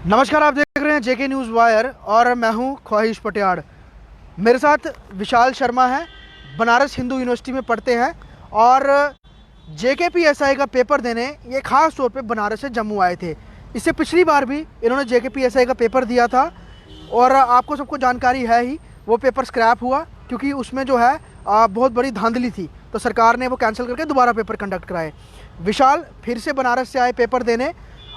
नमस्कार, आप देख रहे हैं जेके न्यूज़ वायर और मैं हूं ख्वाहिश पटियाड़। मेरे साथ विशाल शर्मा है, बनारस हिंदू यूनिवर्सिटी में पढ़ते हैं और जेकेपीएसआई का पेपर देने ये ख़ास तौर पे बनारस से जम्मू आए थे। इससे पिछली बार भी इन्होंने जेकेपीएसआई का पेपर दिया था और आपको सबको जानकारी है ही, वो पेपर स्क्रैप हुआ क्योंकि उसमें जो है बहुत बड़ी धांधली थी, तो सरकार ने वो कैंसिल करके दोबारा पेपर कंडक्ट कराए। विशाल फिर से बनारस से आए पेपर देने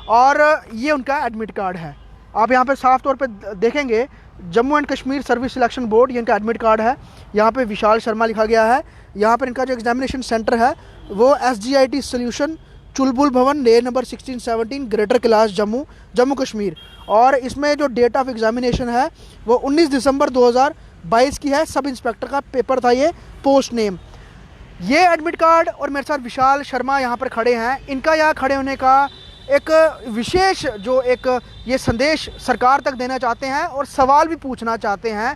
और ये उनका एडमिट कार्ड है। आप यहाँ पे साफ तौर पे देखेंगे Jammu and Kashmir service selection board, ये इनका एडमिट कार्ड है। यहाँ पे विशाल शर्मा लिखा गया है। यहाँ पर इनका जो एग्जामिनेशन सेंटर है वो SGIT सोल्यूशन, चुलबुल भवन, ले नंबर 1617, ग्रेटर कैलाश, जम्मू कश्मीर। और इसमें जो डेट ऑफ एग्जामिनेशन है वो 19 दिसंबर 2022 की है। सब इंस्पेक्टर का पेपर था ये, पोस्ट नेम। ये एडमिट कार्ड और मेरे साथ विशाल शर्मा यहाँ पर खड़े हैं। इनका यहाँ खड़े होने का एक विशेष जो एक ये संदेश सरकार तक देना चाहते हैं और सवाल भी पूछना चाहते हैं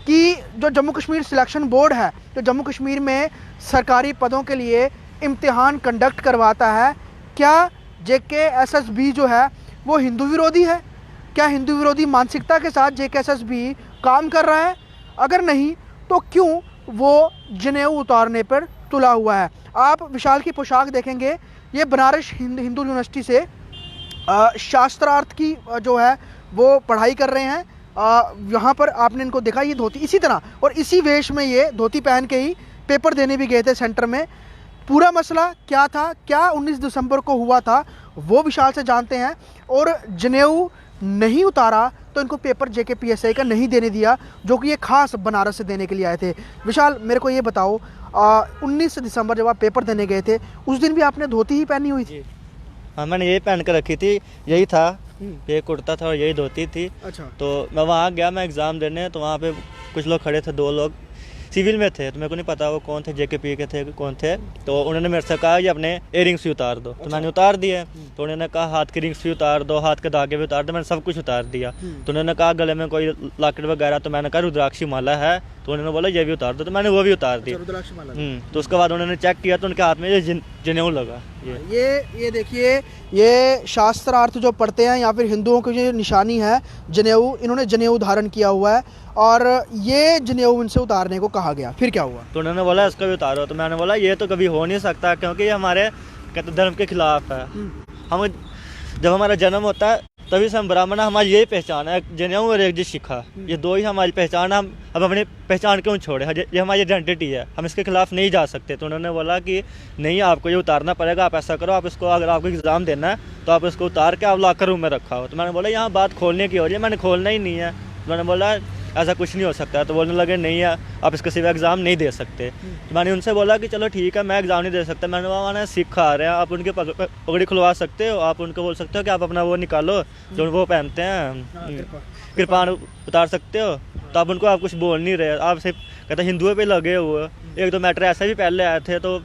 कि जो जम्मू कश्मीर सिलेक्शन बोर्ड है, जो जम्मू कश्मीर में सरकारी पदों के लिए इम्तिहान कंडक्ट करवाता है, क्या JKSSB जो है वो हिंदू विरोधी है? क्या हिंदू विरोधी मानसिकता के साथ JKSSB काम कर रहा है? अगर नहीं तो क्यों वो जनेऊ उतारने पर तुला हुआ है? आप विशाल की पोशाक देखेंगे, ये बनारस हिंदू यूनिवर्सिटी से शास्त्रार्थ की जो है वो पढ़ाई कर रहे हैं। यहाँ पर आपने इनको देखा, ये धोती इसी तरह और इसी वेश में ये धोती पहन के ही पेपर देने भी गए थे सेंटर में। पूरा मसला क्या था, क्या 19 दिसंबर को हुआ था, वो विशाल से जानते हैं। और जनेऊ नहीं उतारा तो इनको पेपर JKPSI का नहीं देने दिया, जो कि ये खास बनारस से देने के लिए आए थे। विशाल, मेरे को ये बताओ, 19 दिसंबर जब आप पेपर देने गए थे उस दिन भी आपने धोती ही पहनी हुई थी? हाँ, मैंने यही पहन कर रखी थी, यही था, ये कुर्ता था और यही धोती थी। अच्छा। तो मैं वहाँ गया, मैं एग्ज़ाम देने, तो वहाँ पे कुछ लोग खड़े थे, 2 लोग सिविल में थे, तो मेरे को नहीं पता वो कौन थे, JKP के थे कौन थे। तो उन्होंने मेरे से कहा कि अपने इयरिंग्स भी उतार दो। तो मैंने उतार दिए। तो उन्होंने कहा हाथ के रिंग्स भी उतार दो, हाथ के धागे भी उतार दो। मैंने सब कुछ उतार दिया। तो उन्होंने कहा गले में कोई लॉकेट वगैरह, तो मैंने कहा रुद्राक्षी माला है, तो उन्होंने बोला ये भी उतार दो, तो मैंने वो भी उतार दी। तो उसके बाद उन्होंने चेक किया तो उनके हाथ में ये जनेऊ लगा। ये देखिए, ये शास्त्रार्थ जो पढ़ते हैं या फिर हिंदुओं की जो निशानी है जनेऊ, इन्होंने जनेऊ धारण किया हुआ है और ये जनेऊ इनसे उतारने को कहा गया। फिर क्या हुआ? तो उन्होंने बोला इसका भी उतारो। तो मैंने बोला ये तो कभी हो नहीं सकता, क्योंकि ये हमारे कहते धर्म के खिलाफ है। हम जब हमारा जन्म होता है तभी से हम ब्राह्मण, हमारी यही पहचान है, जनेऊ और एक जी शिखा, ये 2 ही हमारी पहचान है। हम अब अपनी पहचान क्यों छोड़े? ये हमारी आइडेंटिटी है, हम इसके खिलाफ नहीं जा सकते। तो उन्होंने बोला कि नहीं, आपको ये उतारना पड़ेगा। आप ऐसा करो, आप इसको, अगर आपको एग्ज़ाम देना है तो आप इसको उतार के आप लॉकर रूम में रखा हो। तो मैंने बोला यहाँ बात खोलने की हो रही है, मैंने खोलना ही नहीं है। तो मैंने बोला ऐसा कुछ नहीं हो सकता। तो बोलने लगे नहीं है, आप इसके सिवा एग्ज़ाम नहीं दे सकते। तो मैंने उनसे बोला कि चलो ठीक है, मैं एग्ज़ाम नहीं दे सकता। मैंने वहाँ सिख आ रहे हैं, आप उनके पगड़ी खुलवा सकते हो, आप उनको बोल सकते हो कि आप अपना वो निकालो जो वो पहनते हैं, कृपाण उतार सकते हो। तो आप उनको, आप कुछ बोल नहीं रहे, आप सिर्फ कहते हिंदुओं पे लगे हुए। 1-2 मैटर ऐसे भी पहले आए थे, तो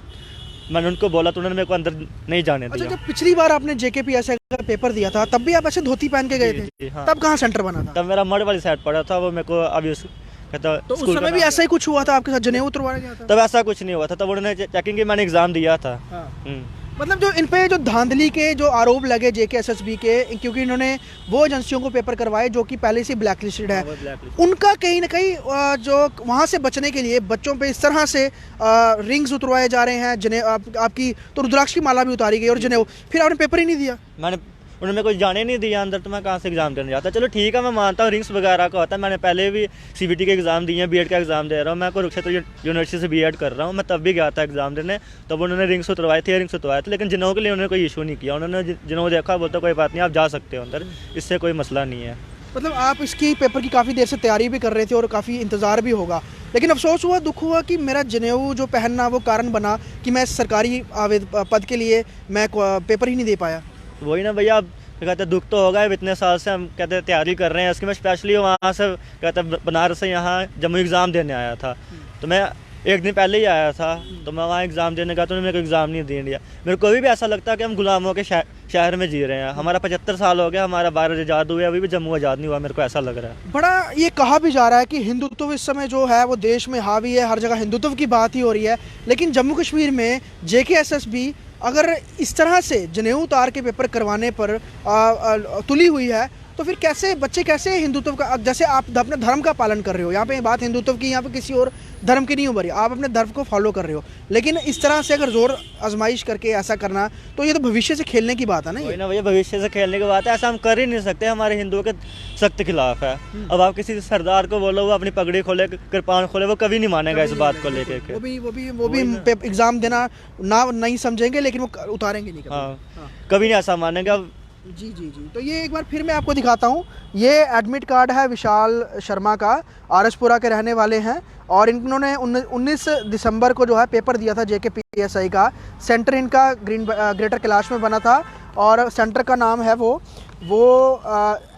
मैंने उनको बोला तो उन्होंने मेरे को अंदर नहीं जाने दिया। अच्छा, जब पिछली बार आपने JKPSI का पेपर दिया था तब भी आप ऐसे धोती पहन के गए थे? हाँ। तब कहाँ सेंटर बना था? तब मेरा मड वाली साइड पड़ा था, वो मेरे को अभी कहता तो उस समय भी ऐसा ही कुछ हुआ था आपके साथ, जनेऊ उतरवाया गया था? तब ऐसा कुछ नहीं हुआ था, तब उन्होंने चेकिंग की, मैंने एग्ज़ाम दिया था। मतलब जो इन पे जो धांधली के जो आरोप लगे JKSSB के, क्योंकि इन्होंने वो एजेंसियों को पेपर करवाए जो कि पहले से ब्लैक लिस्टेड है, उनका कहीं ना कहीं जो वहाँ से बचने के लिए बच्चों पे इस तरह से रिंग्स उतरवाए जा रहे हैं। आपकी तो रुद्राक्ष की माला भी उतारी गई और जनेऊ, फिर आपने पेपर ही नहीं दिया। उन्होंने कुछ जाने नहीं दिया अंदर, तो मैं कहाँ से एग्ज़ाम देने जाता। चलो ठीक है, मैं मानता हूँ रिंग्स वगैरह का होता है, मैंने पहले भी CBT के एग्ज़ाम दिए हैं, B.Ed का एग्ज़ाम दे रहा हूँ, मैं कुरुक्षेत्र यूनिवर्सिटी से B.Ed कर रहा हूँ। मैं तब भी गया था एग्ज़ाम देने, तब उन्होंने रिंग्स उतरवाए थे, रिंग्स उतरवाए थे, लेकिन जनेऊ के लिए उन्होंने कोई इशू नहीं किया। उन्होंने जनेऊ देखा, बोलता कोई बात नहीं, आप जा सकते हो अंदर, इससे कोई मसला नहीं है। मतलब आप इसकी पेपर की काफ़ी देर से तैयारी भी कर रहे थे और काफ़ी इंतज़ार भी होगा, लेकिन अफसोस हुआ, दुख हुआ कि मेरा जनेऊ जो पहनना वो कारण बना कि मैं सरकारी पद के लिए मैं पेपर ही नहीं दे पाया। वही ना भैया, अब कहते दुख तो होगा, इतने साल से हम कहते तैयारी कर रहे हैं इसकी। मैं स्पेशली वहाँ से कहते बनारस से यहाँ जम्मू एग्ज़ाम देने आया था। तो मैं 1 दिन पहले ही आया था, तो मैं वहाँ एग्ज़ाम देने गया, तो मेरे को एग्ज़ाम नहीं दे दिया। मेरे को अभी भी ऐसा लगता है कि हम गुलामों के शहर में जी रहे हैं। हमारा 75 साल हो गया, हमारा भारत आज़ाद हुआ, अभी भी जम्मू आज़ाद नहीं हुआ, मेरे को ऐसा लग रहा है। बड़ा ये कहा भी जा रहा है कि हिंदुत्व इस समय जो है वो देश में हावी है, हर जगह हिंदुत्व की बात ही हो रही है, लेकिन जम्मू कश्मीर में JKSSB अगर इस तरह से जनेऊ उतार के पेपर करवाने पर तुली हुई है तो फिर कैसे बच्चे कैसे हिंदुत्व का, जैसे आप अपने धर्म का पालन कर रहे हो, यहाँ पे बात हिंदुत्व की, यहाँ पे किसी और धर्म की नहीं हो रही, आप अपने धर्म को फॉलो कर रहे हो, लेकिन इस तरह से अगर जोर आजमाइश करके ऐसा करना, तो ये तो भविष्य से खेलने की बात है ना। वही ना भैया, भविष्य से खेलने की बात है, ऐसा हम कर ही नहीं सकते, हमारे हिंदुओं के सख्त खिलाफ है। अब आप किसी सरदार को बोलो वो अपनी पगड़ी खोले, कृपाण खोले, वो कभी नहीं मानेगा इस बात को लेकर के। वो भी एग्जाम देना ना नहीं समझेंगे, लेकिन वो उतारेंगे नहीं कभी। हाँ, कभी नहीं ऐसा मानेगा। जी जी जी। तो ये एक बार फिर मैं आपको दिखाता हूँ, ये एडमिट कार्ड है विशाल शर्मा का, आरएसपुरा के रहने वाले हैं, और इन्होंने 19 दिसंबर को जो है पेपर दिया था JKPSI का। सेंटर इनका ग्रेटर कैलाश में बना था, और सेंटर का नाम है वो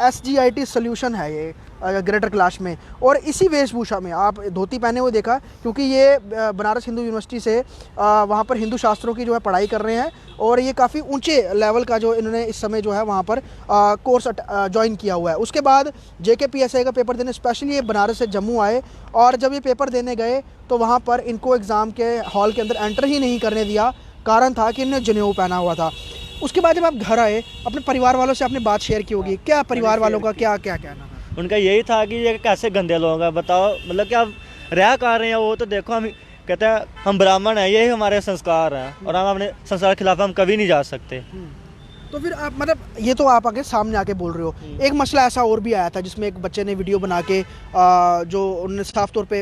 SGIT सोल्यूशन है ये ग्रेटर कैलाश में। और इसी वेशभूषा में आप धोती पहने हुए देखा, क्योंकि ये बनारस हिंदू यूनिवर्सिटी से वहाँ पर हिंदू शास्त्रों की जो है पढ़ाई कर रहे हैं, और ये काफ़ी ऊंचे लेवल का जो इन्होंने इस समय जो है वहाँ पर कोर्स ज्वाइन किया हुआ है। उसके बाद JKPSI का पेपर देने स्पेशली ये बनारस से जम्मू आए, और जब ये पेपर देने गए तो वहाँ पर इनको एग्ज़ाम के हॉल के अंदर एंटर ही नहीं करने दिया। कारण था कि इन्होंने जनेऊ पहना हुआ था। उसके बाद जब आप घर आए, अपने परिवार वालों से आपने बात शेयर की होगी, क्या परिवार वालों का क्या क्या कहना है? उनका यही था कि ये कैसे गंदे लोग हैं, बताओ, मतलब कि आप रह कर रहे हैं, वो तो देखो, हम कहते हैं हम ब्राह्मण हैं, यही हमारे संस्कार हैं, और हम अपने संस्कार के खिलाफ हम कभी नहीं जा सकते। तो फिर आप मतलब ये तो आप आगे सामने आके बोल रहे हो, एक मसला ऐसा और भी आया था जिसमें एक बच्चे ने वीडियो बना के जो उन्होंने साफ तौर पे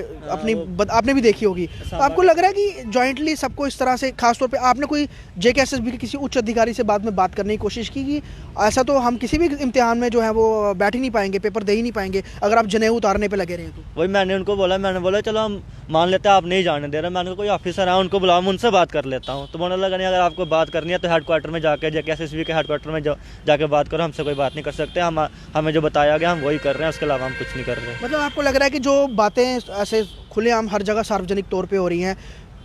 आपने भी देखी होगी, तो आपको लग रहा है कि जॉइंटली सबको इस तरह से, खास तौर पे आपने कोई JKSSB के किसी उच्च अधिकारी से बाद में बात करने की कोशिश की कि ऐसा तो हम किसी भी इम्तिहान में जो है वो बैठ ही नहीं पाएंगे, पेपर दे ही नहीं पाएंगे अगर आप जनेऊ उतारने पर लगे रहे? तो वही मैंने उनको बोला चलो हम मान लेते हैं आप नहीं जाने दे रहे, मैंने कोई ऑफिसर है उनको बुलाओ, मैं उनसे बात कर लेता हूँ। तो बोलने लगा नहीं, अगर आपको बात करनी है तो हेडक्वार्टर में जाके, JKSSB के हेडक्वार्टर में जाके बात करो, हमसे कोई बात नहीं कर सकते, हमें जो बताया गया हम वही कर रहे हैं, उसके अलावा हम कुछ नहीं कर रहे। मतलब आपको लग रहा है कि जो बातें ऐसे खुलेआम हर जगह सार्वजनिक तौर पे हो रही हैं,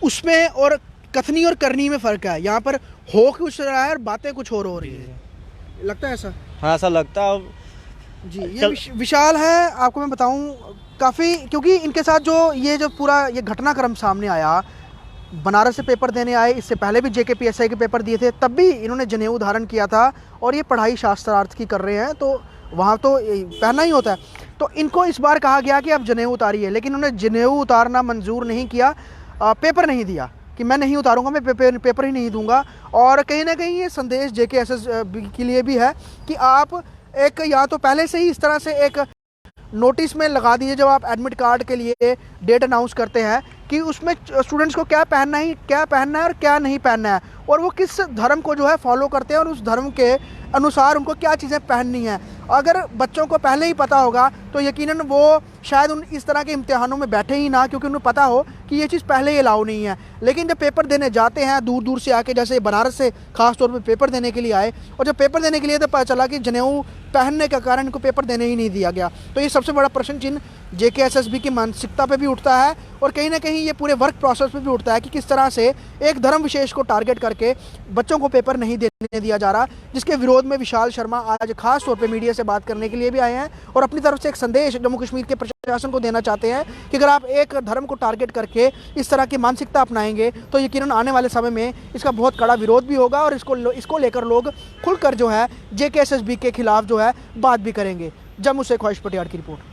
उसमें और कथनी और करनी में फ़र्क है, यहाँ पर हो कुछ रहा है और बातें कुछ और हो रही है, लगता है ऐसा? हाँ, ऐसा लगता है जी। ये विशाल है, आपको मैं बताऊं काफ़ी, क्योंकि इनके साथ जो पूरा ये घटनाक्रम सामने आया, बनारस से पेपर देने आए, इससे पहले भी JKPSI के पेपर दिए थे, तब भी इन्होंने जनेऊ धारण किया था, और ये पढ़ाई शास्त्रार्थ की कर रहे हैं, तो वहाँ तो पहनना ही होता है। तो इनको इस बार कहा गया कि आप जनेऊ उतारिए, लेकिन उन्होंने जनेऊ उतारना मंजूर नहीं किया, पेपर नहीं दिया कि मैं नहीं उतारूंगा, मैं पेपर ही नहीं दूंगा। और कहीं ना कहीं ये संदेश JKSSB के लिए भी है कि आप एक या तो पहले से ही इस तरह से एक नोटिस में लगा दीजिए, जब आप एडमिट कार्ड के लिए डेट अनाउंस करते हैं, कि उसमें स्टूडेंट्स को क्या पहनना है और क्या नहीं पहनना है, और वो किस धर्म को जो है फॉलो करते हैं, और उस धर्म के अनुसार उनको क्या चीज़ें पहननी हैं। अगर बच्चों को पहले ही पता होगा तो यकीनन वो शायद उन इस तरह के इम्तिहानों में बैठे ही ना, क्योंकि उन्हें पता हो कि ये चीज़ पहले ही अलाउ नहीं है। लेकिन जब पेपर देने जाते हैं दूर दूर से आके, जैसे बनारस से खास तौर पे पेपर देने के लिए आए, और जब पेपर देने के लिए तो पता चला कि जनेऊ पहनने का कारण इनको पेपर देने ही नहीं दिया गया, तो ये सबसे बड़ा प्रश्न चिन्ह JKSSB की मानसिकता पे भी उठता है, और कहीं ना कहीं ये पूरे वर्क प्रोसेस पे भी उठता है कि किस तरह से एक धर्म विशेष को टारगेट करके बच्चों को पेपर नहीं देने दिया जा रहा, जिसके विरोध में विशाल शर्मा आज खास तौर पे मीडिया से बात करने के लिए भी आए हैं, और अपनी तरफ से एक संदेश जम्मू कश्मीर के प्रशासन को देना चाहते हैं कि अगर आप एक धर्म को टारगेट करके इस तरह की मानसिकता अपनाएंगे तो यकीनन आने वाले समय में इसका बहुत कड़ा विरोध भी होगा, और इसको लेकर लोग खुलकर जो है JKSSB के खिलाफ जो है बात भी करेंगे। जम्मू से ख्वाहिश पटियाड़ की रिपोर्ट।